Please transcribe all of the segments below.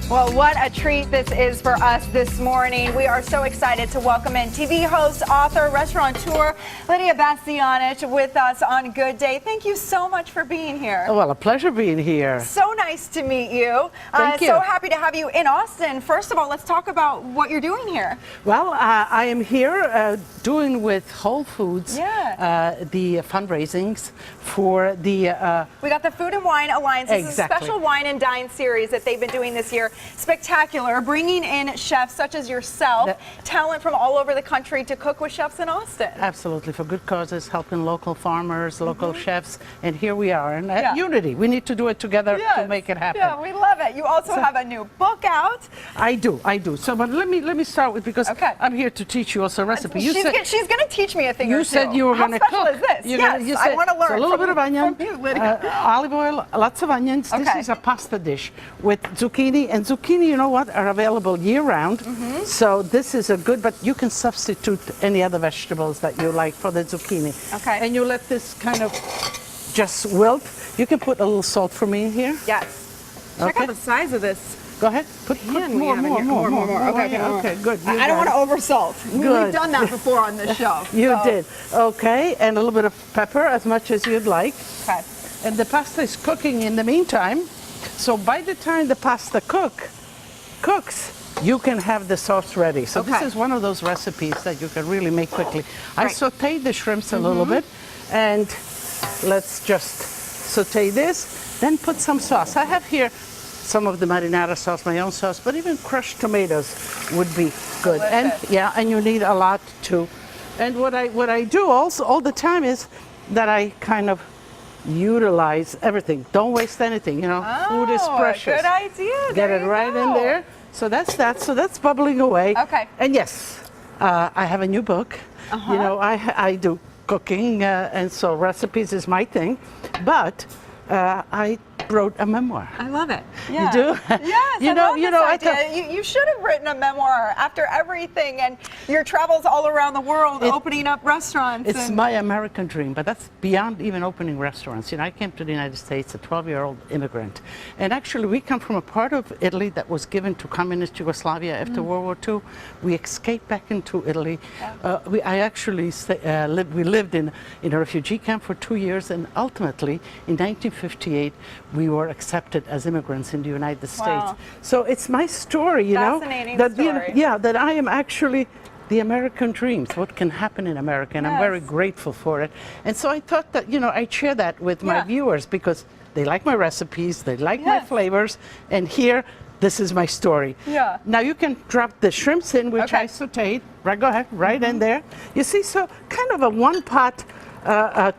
Well, what a treat this is for us this morning. We are so excited to welcome in TV host, author, restaurateur, Lidia Bastianich with us on Good Day. Thank you so much for being here. Oh, well, a pleasure being here. So nice to meet you. Thank you. So happy to have you in Austin. First of all, let's talk about what you're doing here. Well, I am here doing with Whole Foods the fundraisings for the... we got the Food and Wine Alliance. This is a special wine and dine series that they've been doing this year. Spectacular, bringing in chefs such as yourself, talent from all over the country to cook with chefs in Austin. Absolutely, for good causes, helping local farmers, local chefs, and here we are. And unity, we need to do it together to make it happen. Yeah, we love it. You also have a new book out. I do. So, but let me start with, because I'm here to teach you also a recipe. She's going to teach me a thing or two. You said you were going to cook. How special is this? Yes, I want to learn. So a little bit of onion, from you, Lidia. olive oil, lots of onions. This is a pasta dish with zucchini, and zucchini, you know what, are available year-round. So this is a good, but you can substitute any other vegetables that you like for the zucchini. Okay. And you let this kind of just wilt. You can put a little salt for me in here. Yes. Check out the size of this. Go ahead. Put more. Okay, good. I don't want to oversalt. We've done that before on this show. You did. Okay, and a little bit of pepper, as much as you'd like. Okay. And the pasta is cooking in the meantime. So by the time the pasta cooks, you can have the sauce ready. So this is one of those recipes that you can really make quickly. I sauteed the shrimps a little bit, and let's just saute this, then put some sauce. I have here some of the marinara sauce, my own sauce, but even crushed tomatoes would be good. Delicious. And you need a lot too. And what I do also all the time is that I kind of utilize everything. Don't waste anything, you know. Food is precious. Good idea. Get it right in there. So that's that. So that's bubbling away. Okay. And yes, I have a new book. You know, I do cooking, and so recipes is my thing. But I wrote a memoir. I love it. Yeah. You do? Yes, you know, I thought you should have written a memoir after everything and your travels all around the world, opening up restaurants. It's my American dream, but that's beyond even opening restaurants. You know, I came to the United States, a 12-year-old immigrant, and actually we come from a part of Italy that was given to communist Yugoslavia after World War II. We escaped back into Italy. We lived in a refugee camp for 2 years, and ultimately in 1958 we were accepted as immigrants in the United States. So it's my story, you know, that I am actually the American dreams, what can happen in America, and I'm very grateful for it. And so I thought that, you know, I'd share that with my viewers, because they like my recipes, they like my flavors, and here, this is my story. Now you can drop the shrimps in, which I sauteed. Go ahead, right in there. You see, so kind of a one-pot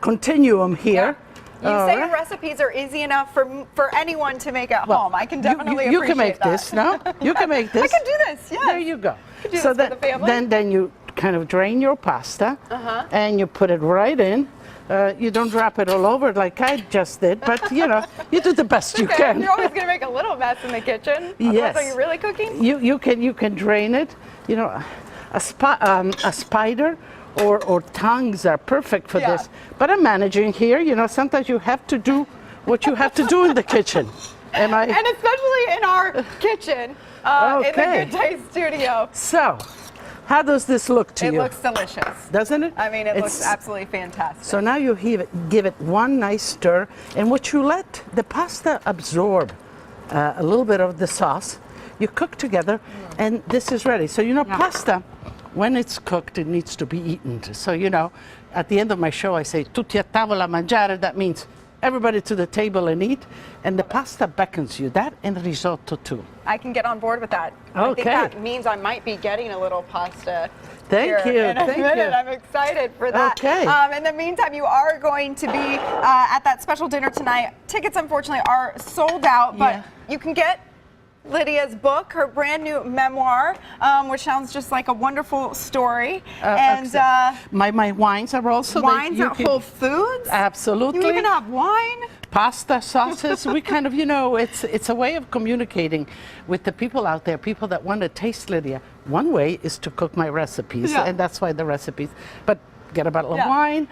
continuum here. You say your recipes are easy enough for anyone to make at home. I can definitely appreciate that. You can make this, no? You can make this. I can do this, yes. There you go. So then you kind of drain your pasta, and you put it right in. You don't drop it all over like I just did, but you know, you do the best you can. You're always going to make a little mess in the kitchen. Yes. Are you really cooking? You can drain it. You know, a spider or tongues are perfect for this. But I'm managing here. You know, sometimes you have to do what you have to do in the kitchen. And especially in our kitchen, in the Good Day studio. So, how does this look to you? It looks delicious. Doesn't it? I mean, it looks absolutely fantastic. So now you give it one nice stir, and what you let the pasta absorb a little bit of the sauce, you cook together, and this is ready. So, you know, pasta, when it's cooked, it needs to be eaten. So, you know, at the end of my show, I say, tutti a tavola mangiare. That means everybody to the table and eat. And the pasta beckons you. That and risotto, too. I can get on board with that. Okay. I think that means I might be getting a little pasta. Thank you. In a minute. I'm excited for that. Okay. In the meantime, you are going to be at that special dinner tonight. Tickets, unfortunately, are sold out, but you can get Lidia's book, her brand new memoir, which sounds just like a wonderful story. And my wines are also wines at Whole Foods. Absolutely. You even have wine. Pasta, sauces. We kind of, you know, it's a way of communicating with the people out there, people that want to taste Lidia. One way is to cook my recipes, and that's why the recipes. But get a bottle of Yeah. wine,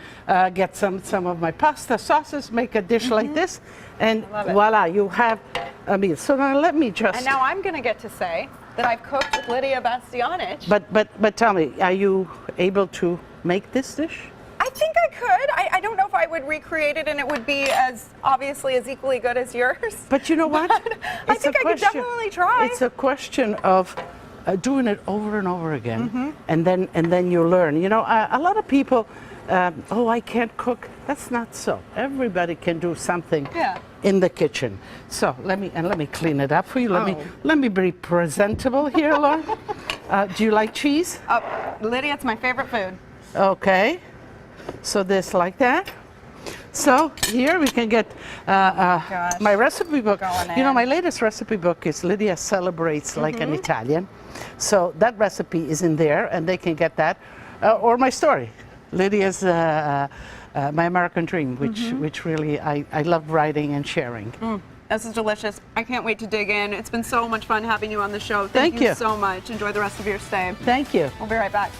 get some of my pasta sauces, make a dish like this, and love it. voila, you have a meal. So now let me just. And now I'm going to get to say that I've cooked with Lydia Bastianich. But tell me, are you able to make this dish? I think I could. I don't know if I would recreate it and it would be as obviously as equally good as yours. But you know what? I think I could definitely try. It's a question of doing it over and over again, and then you learn. You know, a lot of people, oh, I can't cook. That's not so. Everybody can do something in the kitchen. So let me clean it up for you. Let me be presentable here, Laura. Do you like cheese? Lydia, it's my favorite food. Okay. So this like that. So here we can get my recipe book. You know, my latest recipe book is Lydia Celebrates Like an Italian. So that recipe is in there, and they can get that. Or my story, Lydia's My American Dream, which really I love writing and sharing. This is delicious. I can't wait to dig in. It's been so much fun having you on the show. Thank you so much. Enjoy the rest of your stay. Thank you. We'll be right back.